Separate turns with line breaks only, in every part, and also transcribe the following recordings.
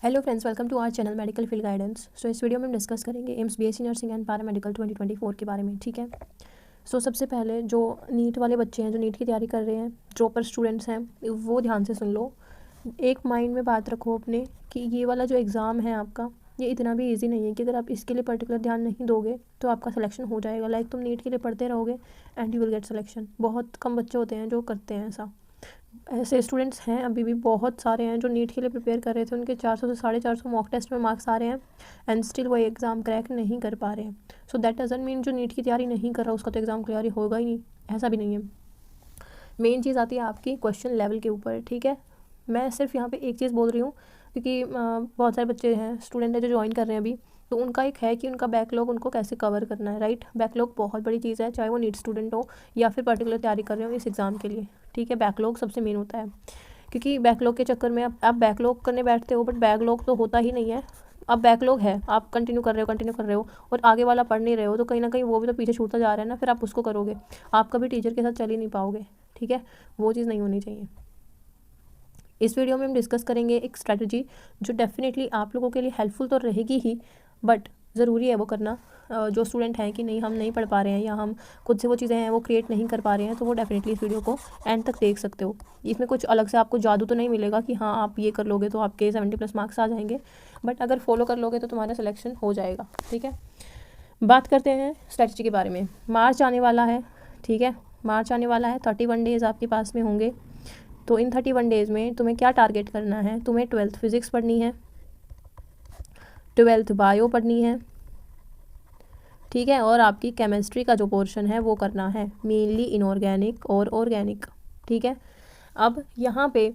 Hello friends, welcome to our channel medical field guidance. So इस video में हम discuss करेंगे AIIMS BSc nursing and paramedical 2024 के बारे में। ठीक है। सबसे पहले जो नीट वाले बच्चे हैं, जो नीट की तैयारी कर रहे हैं, ड्रॉपर स्टूडेंट्स हैं, वो ध्यान से सुन लो। एक माइंड में बात रखो अपने कि ये वाला जो एग्ज़ाम है आपका, ये इतना भी ईजी नहीं है कि अगर आप इसके लिए पर्टिकुलर ध्यान नहीं दोगे तो आपका सिलेक्शन हो जाएगा। लाइक तुम नीट के लिए पढ़ते रहोगे and you will get selection. बहुत कम बच्चे होते हैं जो करते हैं ऐसा। ऐसे स्टूडेंट्स हैं, अभी भी बहुत सारे हैं जो नीट के लिए प्रिपेयर कर रहे थे, उनके 400 से 450 मॉक टेस्ट में मार्क्स आ रहे हैं एंड स्टिल वो एग्ज़ाम क्रैक नहीं कर पा रहे हैं। सो दैट डजंट मीन जो नीट की तैयारी नहीं कर रहा उसका तो एग्ज़ाम क्लियर होगा ही नहीं, ऐसा भी नहीं है। मेन चीज़ आती है आपकी क्वेश्चन लेवल के ऊपर। ठीक है। मैं सिर्फ यहाँ पे एक चीज़ बोल रही हूँ क्योंकि बहुत सारे बच्चे हैं, स्टूडेंट हैं जो ज्वाइन कर रहे हैं अभी, तो उनका एक है कि उनका बैकलॉग उनको कैसे कवर करना है। राइट, बैकलॉग बहुत बड़ी चीज़ है, चाहे वो नीट स्टूडेंट हो या फिर पर्टिकुलर तैयारी कर रहे हो इस एग्ज़ाम के लिए। ठीक है, बैकलॉग सबसे मेन होता है, क्योंकि बैकलॉग के चक्कर में आप बैकलॉग करने बैठते हो बट बैकलॉग तो होता ही नहीं है। अब बैकलॉग है, आप कंटिन्यू कर रहे हो और आगे वाला पढ़ नहीं रहे हो, तो कहीं ना कहीं वो भी तो पीछे छूटता जा रहा है ना। फिर आप उसको करोगे, आप कभी टीचर के साथ चल ही नहीं पाओगे। ठीक है, वो चीज़ नहीं होनी चाहिए। इस वीडियो में हम डिस्कस करेंगे एक स्ट्रैटेजी जो डेफिनेटली आप लोगों के लिए हेल्पफुल तो रहेगी ही, बट ज़रूरी है वो करना। जो स्टूडेंट हैं कि नहीं हम नहीं पढ़ पा रहे हैं या हम खुद से वो चीज़ें हैं वो क्रिएट नहीं कर पा रहे हैं, तो वो डेफिनेटली इस वीडियो को एंड तक देख सकते हो। इसमें कुछ अलग से आपको जादू तो नहीं मिलेगा कि हाँ आप ये कर लोगे तो आपके 70+ मार्क्स आ जाएंगे, बट अगर फॉलो कर लोगे तो तुम्हारा सिलेक्शन हो जाएगा। ठीक है, बात करते हैं स्ट्रैटेजी के बारे में। मार्च आने वाला है। ठीक है, मार्च आने वाला है, 31 डेज़ आपके पास में होंगे। तो इन 31 डेज़ में तुम्हें क्या टारगेट करना है? तुम्हें 12th फिज़िक्स पढ़नी है, 12th बायो पढ़नी है। ठीक है, और आपकी केमिस्ट्री का जो पोर्शन है वो करना है, मेनली इनऑर्गेनिक और ऑर्गेनिक। ठीक है, अब यहाँ पे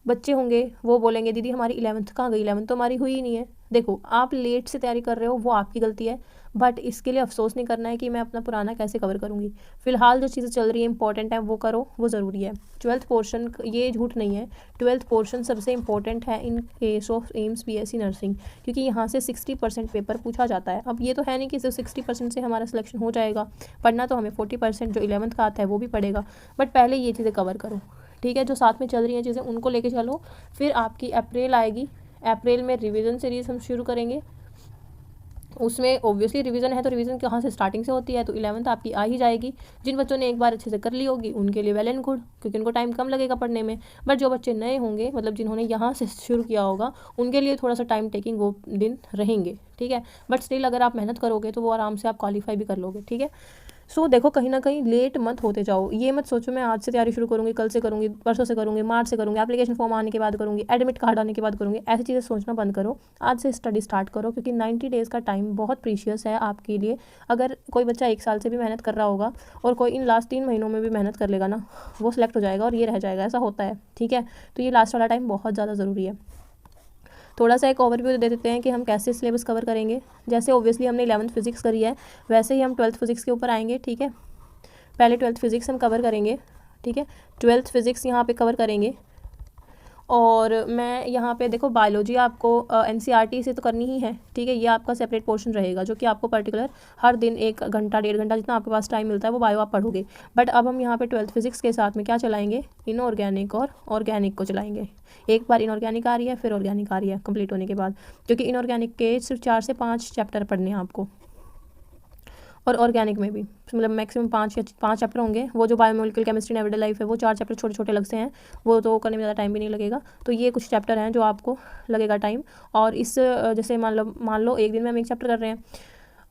बच्चे होंगे वो बोलेंगे दीदी हमारी 11th कहाँ गई, 11th तो हमारी हुई ही नहीं है। देखो, आप लेट से तैयारी कर रहे हो वो आपकी गलती है, बट इसके लिए अफसोस नहीं करना है कि मैं अपना पुराना कैसे कवर करूँगी। फिलहाल जो चीज़ें चल रही है इंपॉर्टेंट है वो करो, वो ज़रूरी है। 12th पोर्शन, ये झूठ नहीं है, 12th पोर्शन सबसे इंपॉर्टेंट है in case of AIIMS BSc nursing, क्योंकि यहाँ से 60% पेपर पूछा जाता है। अब ये तो है नहीं कि सिर्फ 60% से हमारा सिलेक्शन हो जाएगा, पढ़ना तो हमें 40% जो 11th का आता है वो भी पड़ेगा, बट पहले ये चीज़ें कवर करो। ठीक है, जो साथ में चल रही हैं चीज़ें उनको लेके चलो। फिर आपकी अप्रैल आएगी, अप्रैल में रिवीजन सीरीज हम शुरू करेंगे। उसमें ऑब्वियसली रिवीजन है तो रिवीजन कहाँ से स्टार्टिंग से होती है, तो 11th आपकी आ ही जाएगी। जिन बच्चों ने एक बार अच्छे से कर ली होगी उनके लिए वेल एंड गुड, क्योंकि उनको टाइम कम लगेगा पढ़ने में। बट जो बच्चे नए होंगे, मतलब जिन्होंने यहाँ से शुरू किया होगा, उनके लिए थोड़ा सा टाइम टेकिंग वो दिन रहेंगे। ठीक है, बट स्टिल अगर आप मेहनत करोगे तो वो आराम से आप क्वालिफाई भी कर लोगे। ठीक है, देखो, कहीं ना कहीं लेट मत होते जाओ। ये मत सोचो मैं आज से तैयारी शुरू करूँगी, कल से करूँगी, परसों से करूँगी, मार्च से करूँगी, एप्लीकेशन फॉर्म आने के बाद करूँगी, एडमिट कार्ड आने के बाद करूँगी। ऐसी चीज़ें सोचना बंद करो, आज से स्टडी स्टार्ट करो, क्योंकि 90 डेज़ का टाइम बहुत प्रीशियस है आपके लिए। अगर कोई बच्चा 1 साल से भी मेहनत कर रहा होगा और कोई इन लास्ट 3 महीनों में भी मेहनत कर लेगा ना, वो सिलेक्ट हो जाएगा और ये रह जाएगा, ऐसा होता है। ठीक है, तो ये लास्ट वाला टाइम बहुत ज़्यादा ज़रूरी है। थोड़ा सा एक ओवरव्यू दे देते हैं कि हम कैसे सिलेबस कवर करेंगे। जैसे ओब्वियसली हमने 11th फिजिक्स करी है, वैसे ही हम 12th फिजिक्स के ऊपर आएंगे। ठीक है, पहले 12th फिजिक्स हम कवर करेंगे। ठीक है, 12th फिजिक्स यहाँ पे कवर करेंगे। और मैं यहाँ पे देखो, बायोलॉजी आपको एनसीईआरटी से तो करनी ही है। ठीक है, ये आपका सेपरेट पोर्शन रहेगा, जो कि आपको पर्टिकुलर हर दिन 1 घंटा 1.5 घंटा जितना आपके पास टाइम मिलता है वो बायो आप पढ़ोगे। बट अब हम यहाँ पे 12th फिजिक्स के साथ में क्या चलाएंगे? इनऑर्गेनिक और ऑर्गेनिक को चलाएंगे। एक बार इनऑर्गेनिक आ रही है, फिर ऑर्गेनिक आ रही है कंप्लीट होने के बाद, क्योंकि इनऑर्गेनिक के सिर्फ 4 से 5 चैप्टर पढ़ने हैं आपको, और ऑर्गेनिक में भी मतलब मैक्सिमम 5 चैप्टर होंगे। वो जो बायोमोलिकुलर केमिस्ट्री एवरीडे लाइफ है वो 4 चैप्टर छोटे छोटे लगते हैं, वो तो करने में ज़्यादा टाइम भी नहीं लगेगा। तो ये कुछ चैप्टर हैं जो आपको लगेगा टाइम। और इस जैसे मान लो एक दिन में हम एक चैप्टर कर रहे हैं,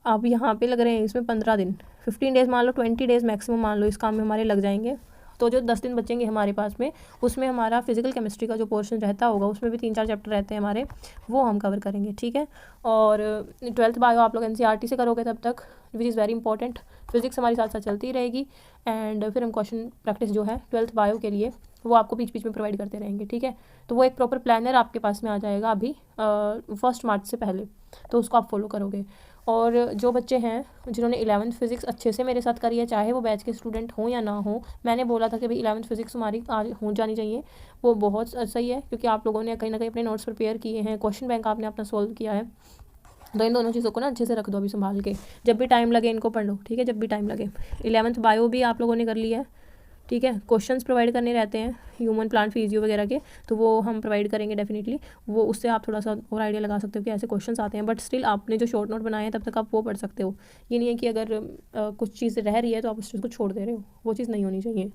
अब यहाँ पे लग रहे हैं इसमें 15 दिन, 15 डेज़ मान लो, 20 डेज़ मैक्सिमम मान लो इस काम में हमारे लग जाएंगे। तो जो 10 दिन बचेंगे हमारे पास में, उसमें हमारा फिजिकल केमिस्ट्री का जो पोर्शन रहता होगा उसमें भी 3-4 चैप्टर रहते हैं हमारे, वो हम कवर करेंगे। ठीक है, और 12th बायो आप लोग एनसीईआरटी से करोगे तब तक, which is very important. Physics हमारी साथ साथ चलती रहेगी, एंड फिर हम क्वेश्चन प्रैक्टिस जो है 12th बायो के लिए वो आपको बीच बीच में प्रोवाइड करते रहेंगे। ठीक है, तो वो एक प्रॉपर प्लानर आपके पास में आ जाएगा अभी 1 मार्च से पहले, तो उसको आप फॉलो करोगे। और जो बच्चे हैं जिन्होंने 11th फिजिक्स अच्छे से मेरे साथ करी है, चाहे वो बैच के स्टूडेंट हों या ना हो, मैंने बोला था कि भाई 11th फिजिक्स हमारी हो जानी चाहिए, वो बहुत सही है, क्योंकि आप लोगों ने कहीं ना कहीं अपने नोट्स प्रिपेयर किए हैं, क्वेश्चन बैंक आपने अपना सॉल्व किया है। तो इन दोनों चीज़ों को ना अच्छे से रख दो अभी संभाल के, जब भी टाइम लगे इनको पढ़ लो। ठीक है, जब भी टाइम लगे। 11th बायो भी आप लोगों ने कर लिया है। ठीक है। क्वेश्चंस प्रोवाइड करने रहते हैं ह्यूमन प्लांट फिजियो वगैरह के, तो वो हम प्रोवाइड करेंगे डेफिनेटली। वो उससे आप थोड़ा सा और आइडिया लगा सकते हो कि ऐसे क्वेश्चंस आते हैं, बट स्टिल आपने जो शॉर्ट नोट बनाए हैं तब तक आप वो पढ़ सकते हो। ये नहीं है कि अगर कुछ चीज़ रह रही है तो आप उस चीज़ को छोड़ दे रहे हो, वो चीज़ नहीं होनी चाहिए।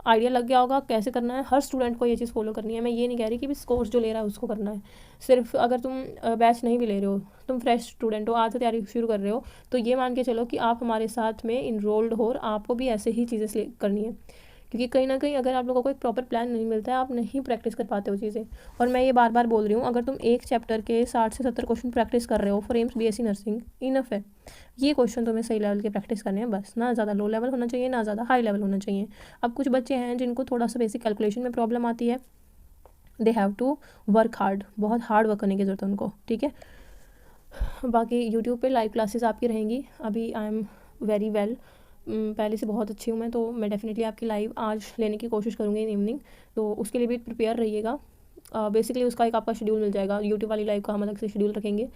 आइडिया लग गया होगा कैसे करना है। हर स्टूडेंट को ये चीज़ फॉलो करनी है। मैं ये नहीं कह रही कि बस कोर्स जो ले रहा है उसको करना है। सिर्फ अगर तुम बैच नहीं भी ले रहे हो, तुम फ्रेश स्टूडेंट हो, आज से तैयारी शुरू कर रहे हो, तो ये मान के चलो कि आप हमारे साथ में इनरोल्ड हो और आपको भी ऐसे ही चीज़ें करनी है। क्योंकि कहीं ना कहीं अगर आप लोगों को एक प्रॉपर प्लान नहीं मिलता है, आप नहीं प्रैक्टिस कर पाते हो चीज़ें। और मैं ये बार बार बोल रही हूँ, अगर तुम एक चैप्टर के 60 से 70 क्वेश्चन प्रैक्टिस कर रहे हो for AIIMS BSc nursing, enough है। ये क्वेश्चन तुम्हें सही लेवल के प्रैक्टिस करने हैं बस, ना ज़्यादा लो लेवल होना चाहिए, ना ज़्यादा हाई लेवल होना चाहिए। अब कुछ बच्चे हैं जिनको थोड़ा सा बेसिक कैलकुलेशन में प्रॉब्लम आती है, they have to work hard, बहुत हार्ड वर्क करने की ज़रूरत है उनको, ठीक है। बाकी यूट्यूब पे लाइव क्लासेस आपकी रहेंगी। अभी आई एम वेरी वेल, पहले से बहुत अच्छी हूँ मैं, तो मैं डेफिनेटली आपकी लाइव आज लेने की कोशिश करूँगी इन इवनिंग, तो उसके लिए भी प्रिपेयर रहिएगा। बेसिकली उसका एक आपका शेड्यूल मिल जाएगा, यूट्यूब वाली लाइव का हम अलग से शेड्यूल रखेंगे,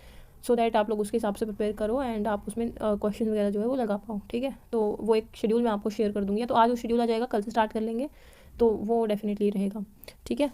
सो दैट आप लोग उसके हिसाब से प्रिपेयर करो एंड आप उसमें क्वेश्चन वगैरह जो है वो लगा पाओ, ठीक है। तो वो एक शेड्यूल मैं आपको शेयर कर दूँगी, तो आज वो शेड्यूल आ जाएगा, कल से स्टार्ट कर लेंगे, तो वो डेफिनेटली रहेगा, ठीक है।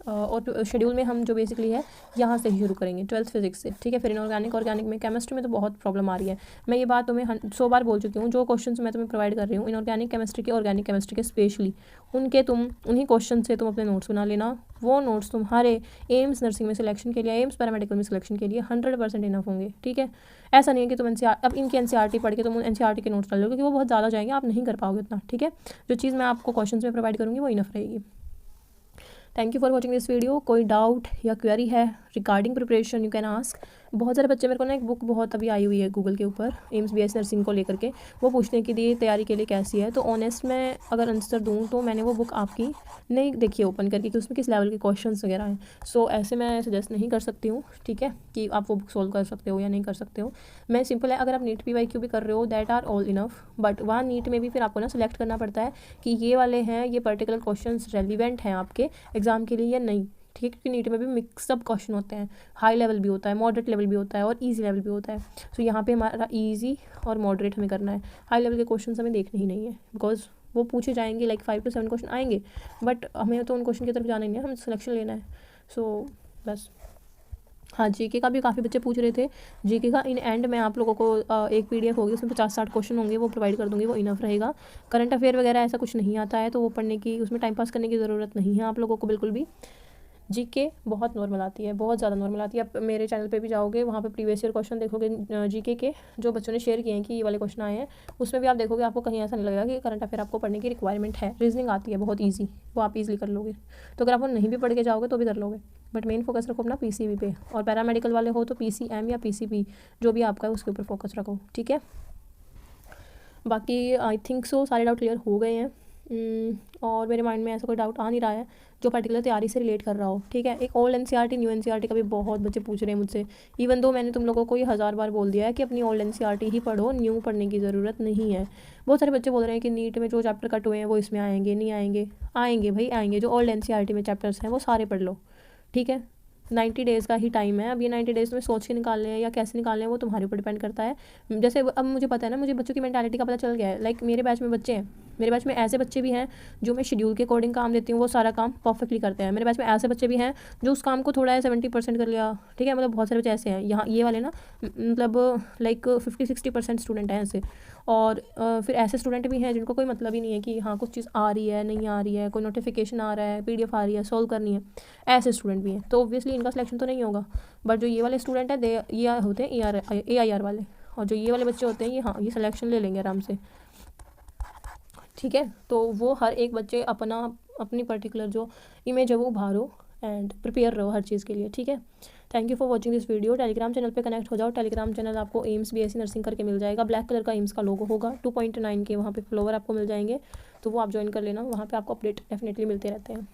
और शेड्यूल में हम जो बेसिकली है यहाँ से ही शुरू करेंगे 12th फिजिक्स से, ठीक है। फिर इनऑर्गेनिक, ऑर्गेनिक में, केमिस्ट्री में तो बहुत प्रॉब्लम आ रही है। मैं ये बात तुम्हें 100 बार बोल चुकी हूँ, जो क्वेश्चन मैं तुम्हें प्रोवाइड कर रही हूँ इनऑर्गेनिक केमिस्ट्री के, ऑर्गेनिक केमिस्ट्री के स्पेशली, उन्हीं क्वेश्चन से तुम अपने नोट्स बना लेना। वो नोट्स तुम्हारे एम्स नर्सिंग में सिलेक्शन के लिए, एम्स पैरामेडिकल में सिलेक्शन के लिए 100% इनफ होंगे, ठीक है। ऐसा नहीं है कि तुम अब इनकी NCERT पढ़ के तुम NCERT के नोट्स डाल लो, क्योंकि वो बहुत ज़्यादा जाएंगे, आप नहीं कर पाओगे उतना, ठीक है। जो चीज़ मैं आपको क्वेश्चन में प्रोवाइड करूँगी वो इनफ रहेगी। Thank you for watching this video. कोई डाउट या क्वेरी है regarding preparation you can ask. बहुत सारे बच्चे, मेरे को ना एक बुक बहुत अभी आई हुई है गूगल के ऊपर एम्स BSc नर्सिंग को लेकर के, वो पूछने के लिए तैयारी के लिए कैसी है, तो ऑनेस्ट मैं अगर आंसर दूँ तो मैंने वो बुक आपकी नहीं देखी है ओपन करके कि उसमें किस लेवल के क्वेश्चंस वगैरह हैं। सो ऐसे मैं सजेस्ट नहीं कर सकती हूँ, ठीक है, कि आप वो बुक सोल्व कर सकते हो या नहीं कर सकते हो। मैं सिंपल है, अगर आप नीट PYQ भी कर रहे हो that are all enough, but वहाँ नीट में भी फिर आपको ना सिलेक्ट करना पड़ता है कि ये वाले हैं, ये पर्टिकुलर क्वेश्चन रेलिवेंट हैं आपके एग्जाम के लिए या नहीं, ठीक है। क्योंकि नीट में भी मिक्सअप क्वेश्चन होते हैं, हाई लेवल भी होता है, मॉडरेट लेवल भी होता है और इजी लेवल भी होता है। सो यहाँ पे हमारा इजी और मॉडरेट हमें करना है, हाई लेवल के क्वेश्चन हमें देखने ही नहीं है, बिकॉज वो पूछे जाएंगे, लाइक 5 to 7 क्वेश्चन आएंगे, बट हमें तो उन क्वेश्चन की तरफ जाना ही नहीं है, हमें सिलेक्शन लेना है। सो बस। हाँ, GK का भी काफ़ी बच्चे पूछ रहे थे। GK का इन एंड मैं आप लोगों को एक PDF होगी, उसमें 50-60 क्वेश्चन होंगे, वो प्रोवाइड कर दूँगी, वो इनफ रहेगा। करंट अफेयर वगैरह ऐसा कुछ नहीं आता है, तो वो पढ़ने की, उसमें टाइम पास करने की ज़रूरत नहीं है आप लोगों को बिल्कुल भी। GK बहुत नॉर्मल आती है, बहुत ज़्यादा नॉर्मल आती है। आप मेरे चैनल पे भी जाओगे, वहाँ पे प्रीवियस ईयर क्वेश्चन देखोगे GK के, जो बच्चों ने शेयर किए हैं कि ये वाले क्वेश्चन आए हैं, उसमें भी आप देखोगे, आपको कहीं ऐसा नहीं लगेगा कि करंट अफेयर आपको पढ़ने की रिक्वायरमेंट है। रीजनिंग आती है बहुत ईजी, वो आप ईजिली कर लोगे, तो अगर आप वो नहीं भी पढ़ के जाओगे तो भी कर लोगे, बट मेन फोकस रखो अपना PCB पे। और पैरामेडिकल वाले हो तो PCM या PCB जो भी आपका है उसके ऊपर फोकस रखो, ठीक है। बाकी आई थिंक सो सारे डाउट क्लियर हो गए हैं। और मेरे माइंड में ऐसा कोई डाउट आ नहीं रहा है जो पर्टिकुलर तैयारी से रिलेट कर रहा हो, ठीक है। एक ओल्ड NCERT न्यू NCERT का भी बहुत बच्चे पूछ रहे हैं मुझसे, इवन दो मैंने तुम लोगों को ये 1000 बार बोल दिया है कि अपनी ओल्ड NCERT ही पढ़ो, न्यू पढ़ने की ज़रूरत नहीं है। बहुत सारे बच्चे बोल रहे हैं कि नीट में जो चैप्टर कट हुए हैं वो इसमें आएंगे, नहीं आएंगे। आएंगे भाई आएंगे, जो ओल्ड NCERT में चैप्टर्स हैं वो सारे पढ़ लो, ठीक है। 90 डेज़ का ही टाइम है। अब ये 90 डेज़ में सोच के निकालने हैं या कैसे निकालने हैं वो तुम्हारे ऊपर डिपेंड करता है। जैसे अब मुझे पता है ना, मुझे बच्चों की मेंटालिटी का पता चल गया है। लाइक मेरे बैच में बच्चे हैं, मेरे बैच में ऐसे बच्चे भी हैं जो मैं शेड्यूल के अकॉर्डिंग काम देती हूँ, वो सारा काम परफेक्टली करते हैं। मेरे बैच में ऐसे बच्चे भी हैं जो उस काम को थोड़ा है 70% कर लिया, ठीक है। मतलब बहुत सारे बच्चे ऐसे हैं यहाँ, ये वाले ना, मतलब लाइक 50-60% स्टूडेंट हैं ऐसे। और फिर ऐसे स्टूडेंट भी हैं जिनको कोई मतलब ही नहीं है कि हाँ कुछ चीज़ आ रही है, नहीं आ रही है, कोई नोटिफिकेशन आ रहा है, PDF आ रही है, सॉल्व करनी है। ऐसे स्टूडेंट भी हैं, तो ऑब्वियसली इनका सिलेक्शन तो नहीं होगा। बट जो ये वाले स्टूडेंट हैं, ये होते हैं AIR वाले, और जो ये वाले बच्चे होते हैं, ये हाँ ये सिलेक्शन ले लेंगे आराम से, ठीक है। तो वो हर एक बच्चे अपनी पर्टिकुलर जो इमेज है वो उभारो एंड प्रिपेयर रहो हर चीज़ के लिए, ठीक है। Thank you for watching this video. Telegram channel पे कनेक्ट हो जाओ। टेलीग्राम चैनल आपको एम्स BSc नर्सिंग करके मिल जाएगा, ब्लैक कलर का एम्स का लोगो होगा, 2.9 के वहाँ पे फॉलोवर आपको मिल जाएंगे, तो वो आप ज्वाइन कर लेना, वहाँ पे आपको अपडेट डेफिनेटली मिलते रहते हैं।